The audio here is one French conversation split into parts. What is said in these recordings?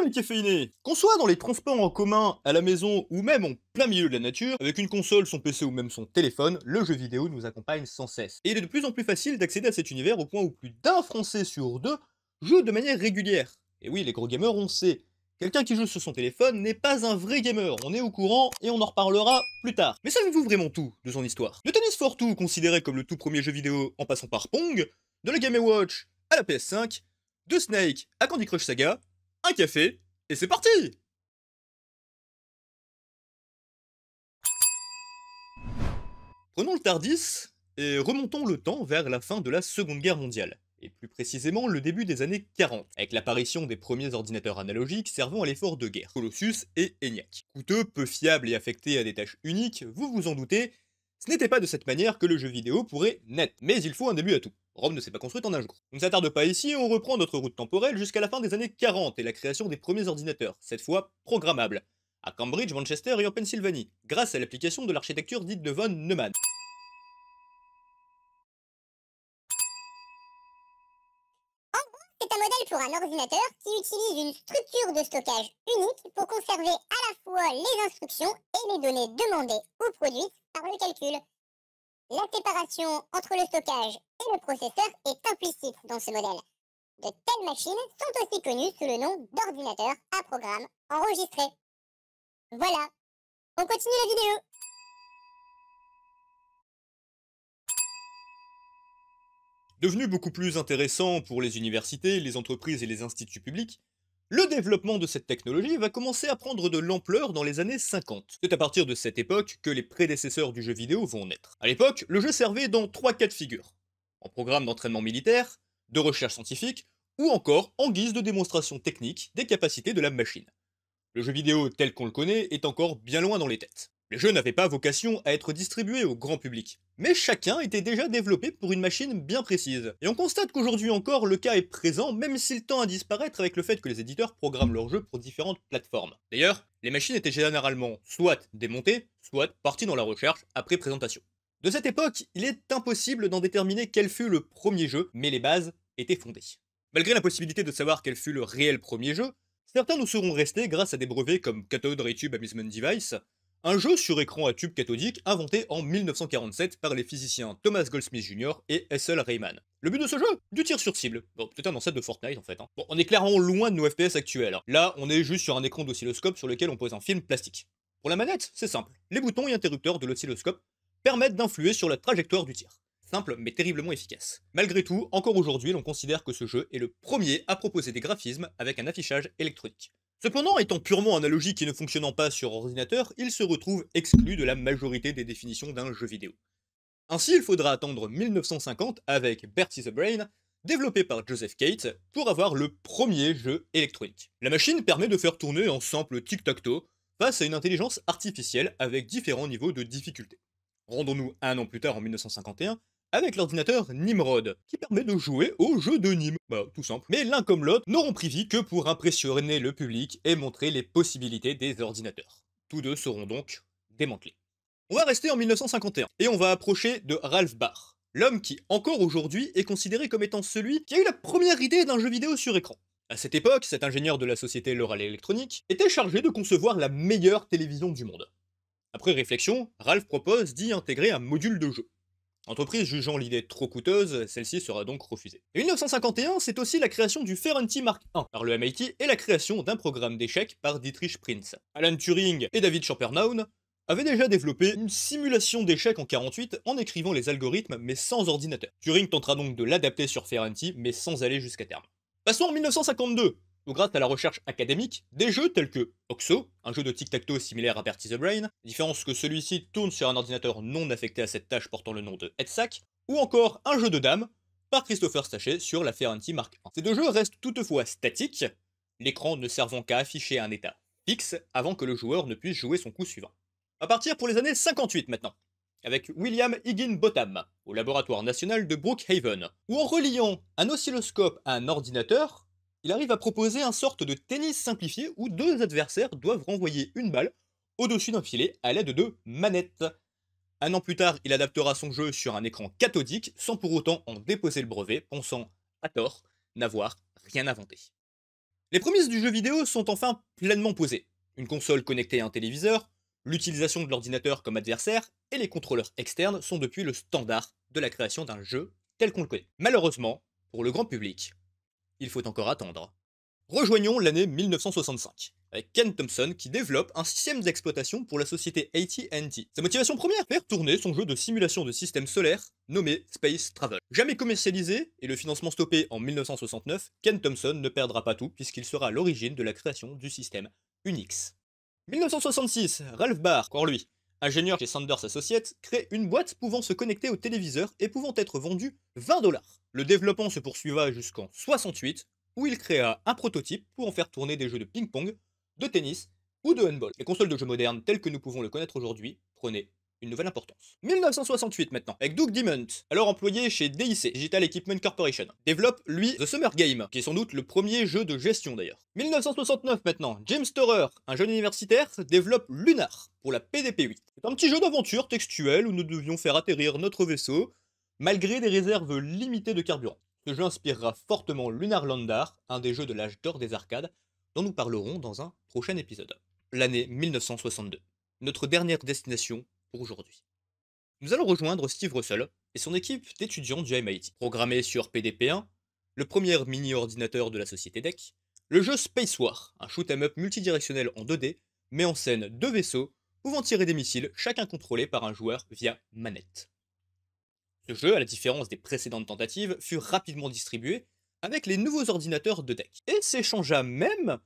les caféinés! Qu'on soit dans les transports en commun, à la maison ou même en plein milieu de la nature, avec une console, son PC ou même son téléphone, le jeu vidéo nous accompagne sans cesse. Et il est de plus en plus facile d'accéder à cet univers au point où plus d'un Français sur deux joue de manière régulière. Et oui, les gros gamers, on sait. Quelqu'un qui joue sur son téléphone n'est pas un vrai gamer, on est au courant et on en reparlera plus tard. Mais savez-vous vraiment tout de son histoire? De Tennis for Two, considéré comme le tout premier jeu vidéo en passant par Pong, de la Game Watch à la PS5, de Snake à Candy Crush Saga, un café, et c'est parti! Prenons le Tardis et remontons le temps vers la fin de la Seconde Guerre mondiale, et plus précisément le début des années 40, avec l'apparition des premiers ordinateurs analogiques servant à l'effort de guerre, Colossus et ENIAC. Coûteux, peu fiables et affectés à des tâches uniques, vous vous en doutez, ce n'était pas de cette manière que le jeu vidéo pourrait naître, mais il faut un début à tout. Rome ne s'est pas construite en un jour. On ne s'attarde pas ici, on reprend notre route temporelle jusqu'à la fin des années 40 et la création des premiers ordinateurs, cette fois programmables, à Cambridge, Manchester et en Pennsylvanie, grâce à l'application de l'architecture dite de von Neumann. C'est un modèle pour un ordinateur qui utilise une structure de stockage unique pour conserver à la fois les instructions et les données demandées ou produites par le calcul. La séparation entre le stockage et le processeur est implicite dans ce modèle. De telles machines sont aussi connues sous le nom d'ordinateurs à programme enregistré. Voilà, on continue la vidéo. Devenu beaucoup plus intéressant pour les universités, les entreprises et les instituts publics, le développement de cette technologie va commencer à prendre de l'ampleur dans les années 50. C'est à partir de cette époque que les prédécesseurs du jeu vidéo vont naître. À l'époque, le jeu servait dans trois cas de figure. En programme d'entraînement militaire, de recherche scientifique, ou encore en guise de démonstration technique des capacités de la machine. Le jeu vidéo tel qu'on le connaît est encore bien loin dans les têtes. Les jeux n'avaient pas vocation à être distribués au grand public, mais chacun était déjà développé pour une machine bien précise. Et on constate qu'aujourd'hui encore le cas est présent, même s'il tend à disparaître avec le fait que les éditeurs programment leurs jeux pour différentes plateformes. D'ailleurs, les machines étaient généralement soit démontées, soit parties dans la recherche après présentation. De cette époque, il est impossible d'en déterminer quel fut le premier jeu, mais les bases étaient fondées. Malgré l'impossibilité de savoir quel fut le réel premier jeu, certains nous seront restés grâce à des brevets comme Cathode Ray Tube Amusement Device, un jeu sur écran à tube cathodique inventé en 1947 par les physiciens Thomas Goldsmith Jr. et Essel Rayman. Le but de ce jeu? Du tir sur cible. Bon, c'est un ancêtre de Fortnite en fait. Bon, on est clairement loin de nos FPS actuels. Là, on est juste sur un écran d'oscilloscope sur lequel on pose un film plastique. Pour la manette, c'est simple. Les boutons et interrupteurs de l'oscilloscope permettent d'influer sur la trajectoire du tir. Simple mais terriblement efficace. Malgré tout, encore aujourd'hui, l'on considère que ce jeu est le premier à proposer des graphismes avec un affichage électronique. Cependant, étant purement analogique et ne fonctionnant pas sur ordinateur, il se retrouve exclu de la majorité des définitions d'un jeu vidéo. Ainsi, il faudra attendre 1950 avec Bertie the Brain, développé par Joseph Cates, pour avoir le premier jeu électronique. La machine permet de faire tourner un simple tic-tac-toe face à une intelligence artificielle avec différents niveaux de difficulté. Rendons-nous un an plus tard en 1951 avec l'ordinateur Nimrod, qui permet de jouer au jeu de Nîmes. Bah, tout simple. Mais l'un comme l'autre n'auront pris vie que pour impressionner le public et montrer les possibilités des ordinateurs. Tous deux seront donc démantelés. On va rester en 1951, et on va approcher de Ralph Baer, l'homme qui, encore aujourd'hui, est considéré comme étant celui qui a eu la première idée d'un jeu vidéo sur écran. À cette époque, cet ingénieur de la société Loral Electronics était chargé de concevoir la meilleure télévision du monde. Après réflexion, Ralph propose d'y intégrer un module de jeu. L'entreprise jugeant l'idée trop coûteuse, celle-ci sera donc refusée. Et 1951, c'est aussi la création du Ferranti Mark I par le MIT et la création d'un programme d'échecs par Dietrich Prinz. Alan Turing et David Champernowne avaient déjà développé une simulation d'échecs en 48 en écrivant les algorithmes mais sans ordinateur. Turing tentera donc de l'adapter sur Ferranti mais sans aller jusqu'à terme. Passons en 1952, où grâce à la recherche académique, des jeux tels que Oxo, un jeu de tic-tac-toe similaire à Bertie the Brain, différence que celui-ci tourne sur un ordinateur non affecté à cette tâche portant le nom de EDSAC, ou encore un jeu de dames, par Christopher Stachet sur la Ferranti Mark I. Ces deux jeux restent toutefois statiques, l'écran ne servant qu'à afficher un état fixe avant que le joueur ne puisse jouer son coup suivant. À partir pour les années 58 maintenant, avec William Higginbotham, au laboratoire national de Brookhaven, où en reliant un oscilloscope à un ordinateur, il arrive à proposer un sorte de tennis simplifié où deux adversaires doivent renvoyer une balle au-dessus d'un filet à l'aide de manettes. Un an plus tard, il adaptera son jeu sur un écran cathodique sans pour autant en déposer le brevet, pensant, à tort, n'avoir rien inventé. Les prémices du jeu vidéo sont enfin pleinement posées. Une console connectée à un téléviseur, l'utilisation de l'ordinateur comme adversaire et les contrôleurs externes sont depuis le standard de la création d'un jeu tel qu'on le connaît. Malheureusement, pour le grand public, il faut encore attendre. Rejoignons l'année 1965, avec Ken Thompson qui développe un système d'exploitation pour la société AT&T. Sa motivation première, faire tourner son jeu de simulation de système solaire nommé Space Travel. Jamais commercialisé et le financement stoppé en 1969, Ken Thompson ne perdra pas tout puisqu'il sera à l'origine de la création du système Unix. 1966, Ralph Baer, encore lui, ingénieur chez Sanders Associates, crée une boîte pouvant se connecter au téléviseur et pouvant être vendue 20$. Le développement se poursuiva jusqu'en 68, où il créa un prototype pour en faire tourner des jeux de ping-pong, de tennis ou de handball. Les consoles de jeux modernes telles que nous pouvons le connaître aujourd'hui prenaient une nouvelle importance. 1968 maintenant, avec Doug Dimont, alors employé chez DIC, Digital Equipment Corporation, développe lui The Summer Game, qui est sans doute le premier jeu de gestion d'ailleurs. 1969 maintenant, James Storer, un jeune universitaire, développe Lunar pour la PDP-8. C'est un petit jeu d'aventure textuel où nous devions faire atterrir notre vaisseau, malgré des réserves limitées de carburant. Ce jeu inspirera fortement Lunar Lander, un des jeux de l'âge d'or des arcades, dont nous parlerons dans un prochain épisode. L'année 1962, notre dernière destination pour aujourd'hui. Nous allons rejoindre Steve Russell et son équipe d'étudiants du MIT. Programmé sur PDP-1, le premier mini-ordinateur de la société DEC, le jeu Space War, un shoot 'em up multidirectionnel en 2D, met en scène deux vaisseaux pouvant tirer des missiles, chacun contrôlé par un joueur via manette. Ce jeu, à la différence des précédentes tentatives, fut rapidement distribué avec les nouveaux ordinateurs de DEC, et s'échangea même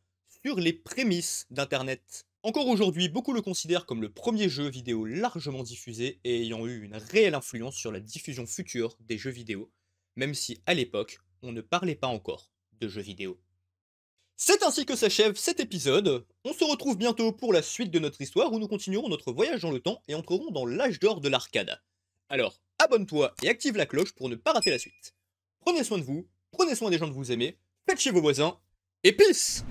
sur les prémices d'Internet. Encore aujourd'hui, beaucoup le considèrent comme le premier jeu vidéo largement diffusé et ayant eu une réelle influence sur la diffusion future des jeux vidéo, même si à l'époque, on ne parlait pas encore de jeux vidéo. C'est ainsi que s'achève cet épisode. On se retrouve bientôt pour la suite de notre histoire où nous continuerons notre voyage dans le temps et entrerons dans l'âge d'or de l'arcade. Alors, abonne-toi et active la cloche pour ne pas rater la suite. Prenez soin de vous, prenez soin des gens que vous aimez, faites chez vos voisins, et peace!